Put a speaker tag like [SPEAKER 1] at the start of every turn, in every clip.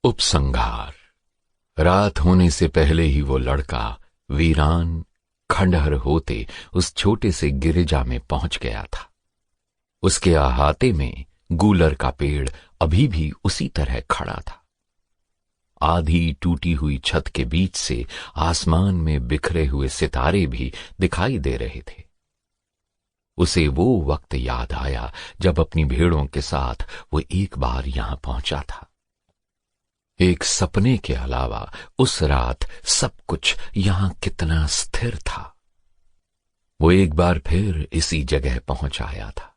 [SPEAKER 1] उपसंहार। रात होने से पहले ही वो लड़का वीरान खंडहर होते उस छोटे से गिरिजा में पहुंच गया था। उसके अहाते में गूलर का पेड़ अभी भी उसी तरह खड़ा था। आधी टूटी हुई छत के बीच से आसमान में बिखरे हुए सितारे भी दिखाई दे रहे थे। उसे वो वक्त याद आया जब अपनी भेड़ों के साथ वो एक बार यहां पहुंचा था। एक सपने के अलावा उस रात सब कुछ यहां कितना स्थिर था। वो एक बार फिर इसी जगह पहुंच आया था,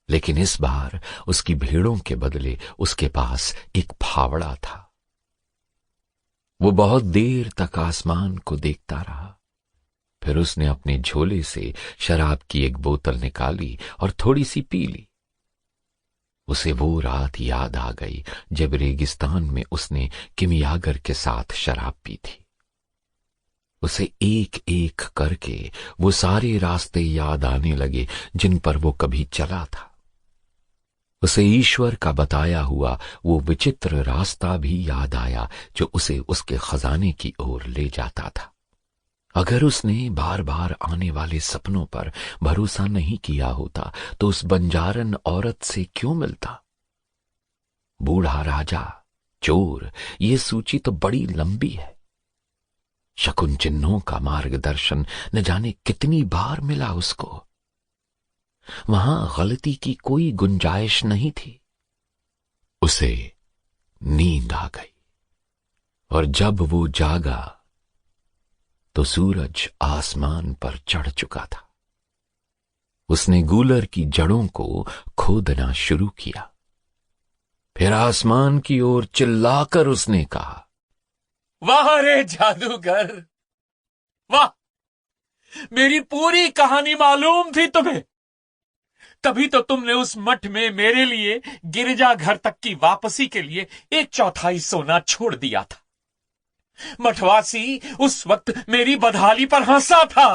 [SPEAKER 1] लेकिन इस बार उसकी भेड़ों के बदले उसके पास एक फावड़ा था। वो बहुत देर तक आसमान को देखता रहा। फिर उसने अपने झोले से शराब की एक बोतल निकाली और थोड़ी सी पी ली। उसे वो रात याद आ गई जब रेगिस्तान में उसने किमियागर के साथ शराब पी थी। उसे एक एक करके वो सारे रास्ते याद आने लगे जिन पर वो कभी चला था। उसे ईश्वर का बताया हुआ वो विचित्र रास्ता भी याद आया जो उसे उसके खजाने की ओर ले जाता था। अगर उसने बार बार आने वाले सपनों पर भरोसा नहीं किया होता तो उस बंजारन औरत से क्यों मिलता? बूढ़ा राजा, चोर, ये सूची तो बड़ी लंबी है। शकुन चिन्हों का मार्गदर्शन न जाने कितनी बार मिला उसको। वहां गलती की कोई गुंजाइश नहीं थी। उसे नींद आ गई और जब वो जागा तो सूरज आसमान पर चढ़ चुका था। उसने गूलर की जड़ों को खोदना शुरू किया। फिर आसमान की ओर चिल्लाकर उसने कहा,
[SPEAKER 2] वाह रे जादूगर, वाह! मेरी पूरी कहानी मालूम थी तुम्हें। तभी तो तुमने उस मठ में मेरे लिए गिरजा घर तक की वापसी के लिए 1/4 सोना छोड़ दिया था। मठवासी उस वक्त मेरी बदहाली पर हंसा था।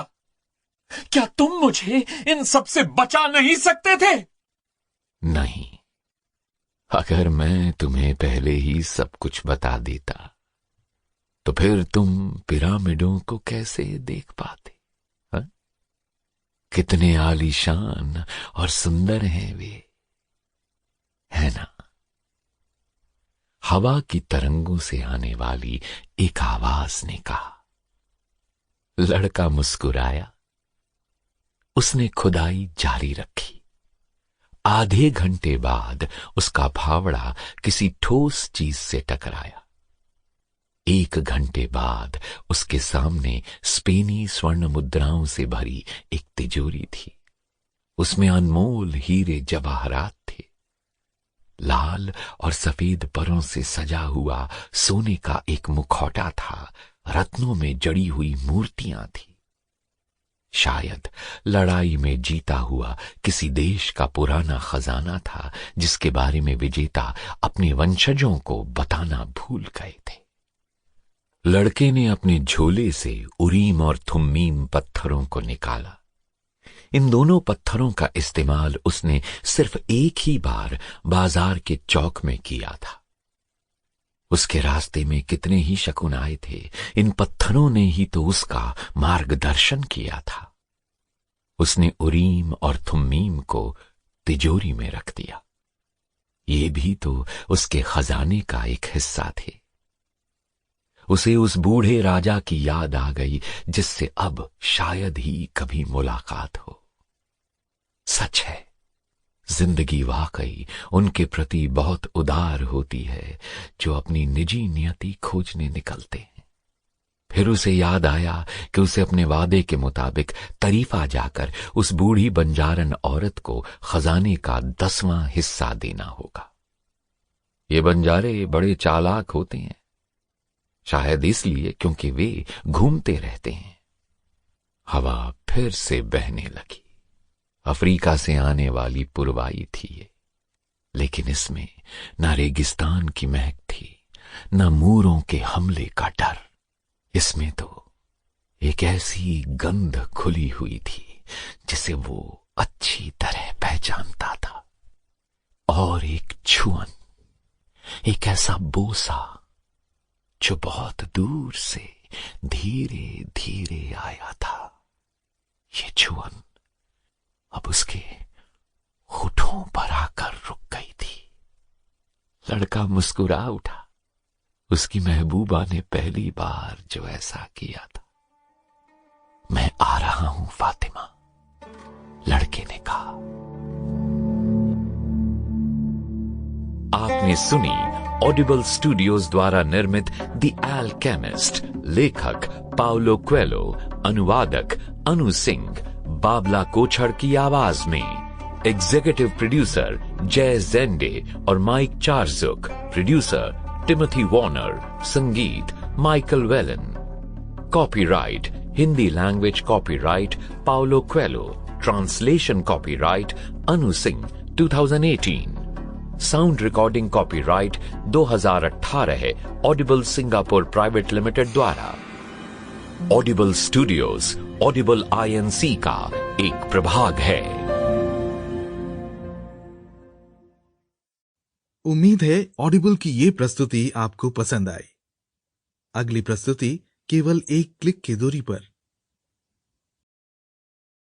[SPEAKER 2] क्या तुम मुझे इन सब से बचा नहीं सकते थे?
[SPEAKER 1] नहीं, अगर मैं तुम्हें पहले ही सब कुछ बता देता तो फिर तुम पिरामिडों को कैसे देख पाते? हा? कितने आलीशान और सुंदर हैं वे, है ना? हवा की तरंगों से आने वाली एक आवाज ने कहा। लड़का मुस्कुराया। उसने खुदाई जारी रखी। आधे घंटे बाद उसका फावड़ा किसी ठोस चीज से टकराया। 1 घंटे बाद उसके सामने स्पेनी स्वर्ण मुद्राओं से भरी एक तिजोरी थी। उसमें अनमोल हीरे जवाहरात थे। लाल और सफेद परों से सजा हुआ सोने का एक मुखौटा था। रत्नों में जड़ी हुई मूर्तियां थी। शायद लड़ाई में जीता हुआ किसी देश का पुराना खजाना था जिसके बारे में विजेता अपने वंशजों को बताना भूल गए थे। लड़के ने अपने झोले से उरीम और थुम्मीम पत्थरों को निकाला। इन दोनों पत्थरों का इस्तेमाल उसने सिर्फ एक ही बार बाजार के चौक में किया था। उसके रास्ते में कितने ही शकुन आए थे, इन पत्थरों ने ही तो उसका मार्गदर्शन किया था। उसने उरीम और थुम्मीम को तिजोरी में रख दिया। ये भी तो उसके खजाने का एक हिस्सा थे। उसे उस बूढ़े राजा की याद आ गई जिससे अब शायद ही कभी मुलाकात हो। सच है, जिंदगी वाकई उनके प्रति बहुत उदार होती है जो अपनी निजी नियति खोजने निकलते हैं। फिर उसे याद आया कि उसे अपने वादे के मुताबिक तरीफा जाकर उस बूढ़ी बंजारन औरत को खजाने का 10वां हिस्सा देना होगा। ये बंजारे बड़े चालाक होते हैं, शायद इसलिए क्योंकि वे घूमते रहते हैं। हवा फिर से बहने लगी। अफ्रीका से आने वाली पुरवाई थी ये, लेकिन इसमें न रेगिस्तान की महक थी, न मूरों के हमले का डर। इसमें तो एक ऐसी गंध खुली हुई थी जिसे वो अच्छी तरह पहचानता था। और एक छुअन, एक ऐसा बोसा जो बहुत दूर से धीरे धीरे आया था। ये छुअन अब उसके होठों पर आकर रुक गई थी। लड़का मुस्कुरा उठा। उसकी महबूबा ने पहली बार जो ऐसा किया था। मैं आ रहा हूं फातिमा, लड़के ने कहा। आपने सुनी ऑडिबल स्टूडियोज द्वारा निर्मित द अल्केमिस्ट, लेखक पाउलो क्वेलो, अनुवादक अनु सिंह, बाबला कोछड़ की आवाज में। एग्जीक्यूटिव प्रोड्यूसर जय जेंडे और Mike Charzuk, producer Timothy Warner, संगीत Michael Whelan. Copyright Hindi language copyright Paulo Coelho, translation copyright Anu Singh 2018। Sound recording copyright 2018 है ऑडिबल सिंगापुर प्राइवेट लिमिटेड द्वारा। ऑडिबल स्टूडियोज ऑडिबल INC का एक प्रभाग है।
[SPEAKER 3] उम्मीद है ऑडिबल की ये प्रस्तुति आपको पसंद आई। अगली प्रस्तुति केवल एक क्लिक की दूरी पर।